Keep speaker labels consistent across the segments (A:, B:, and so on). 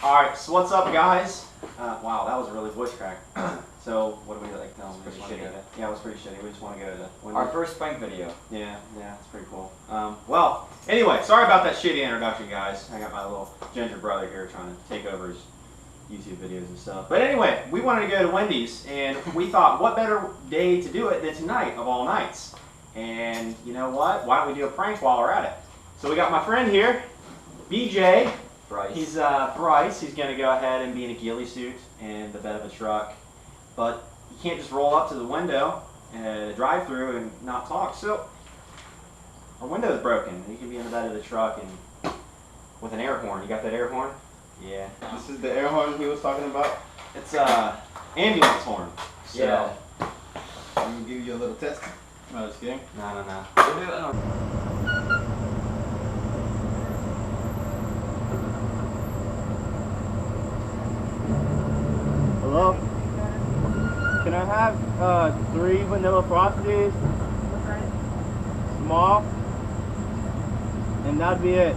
A: Alright, so what's up, guys? Wow, that was a really voice crack. So, what do we like? No, we just want to go to, yeah, it was pretty shitty. We just want to go to the
B: our first prank video.
A: Yeah, it's pretty cool. Well, anyway, sorry about that shitty introduction, guys. I got my little ginger brother here trying to take over his YouTube videos and stuff. But anyway, we wanted to go to Wendy's, and we thought, what better day to do it than tonight of all nights? And you know what? Why don't we do a prank while we're at it? So we got my friend here, BJ.
B: Bryce.
A: He's Bryce. He's going to go ahead and be in a ghillie suit in the bed of a truck. But you can't just roll up to the window and drive through and not talk. So our window is broken. You can be in the bed of the truck and with an air horn. You got that air horn? Yeah.
C: This is the air horn he was talking about?
A: It's ambulance horn. So,
B: yeah.
C: I'm going to give you a little test. No, just kidding.
A: No.
B: We'll do it on
D: Hello? Can I have 3 vanilla frosties? Small? And that'd be it.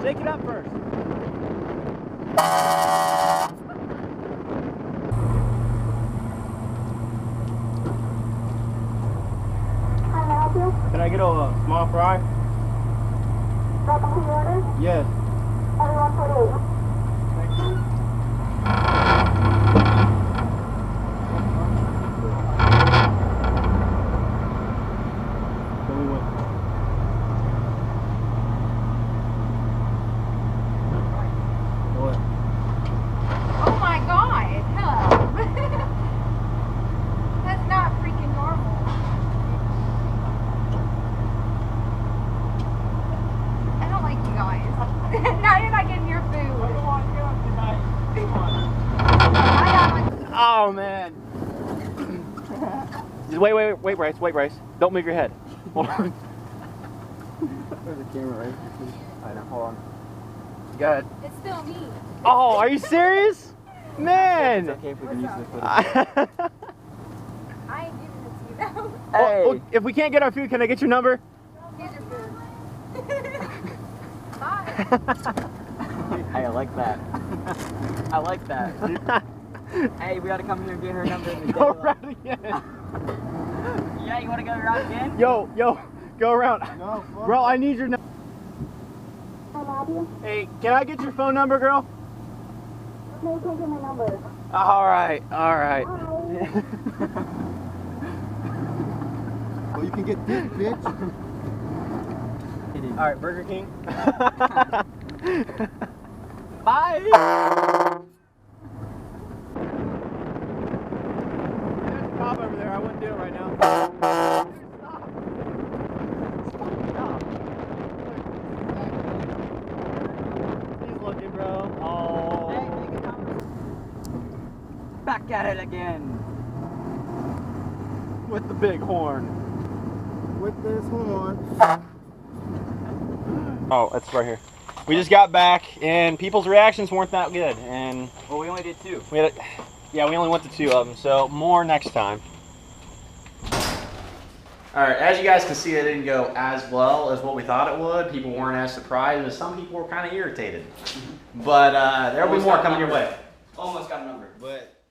D: Shake it up first. Can I get a small fry? Yes. Thank you.
E: Oh my god, hello. That's not freaking normal. I don't like you guys. Now you're not getting your food.
D: Oh man. Wait, Bryce. Don't move your head. Hold on. There's a camera right. I know. Hold on. Go ahead.
E: It's still me.
D: Oh, are you serious? Man!
B: It's okay if we can use the footage.
E: I ain't giving it to you though.
D: Hey. Oh, if we can't get our food, can I get your number?
E: Here's your food. Bye.
B: Hey, I like that. I like that. Hey, we gotta come here and get her number in the
D: Go
B: daylight.
D: around again.
B: Yeah, you wanna go around again?
D: Yo, go around.
C: No,
D: Bro, I need your number. Hey, can I get your phone number, girl?
E: No, you can't get my number.
D: Alright.
C: Well, you can get this, bitch.
D: Alright, Burger King.
B: Bye!
D: There's a cop over there. I wouldn't do it right now. He's looking, bro. Oh.
B: Back at it again.
D: With the big horn.
C: With this horn.
A: Oh, it's right here. We just got back, and people's reactions weren't that good, and
B: Well, we only did 2.
A: we only went to 2 of them, so more next time. Alright, as you guys can see, it didn't go as well as what we thought it would. People weren't as surprised, and some people were kind of irritated. But there'll be more coming your way.
B: Almost got a number.
C: But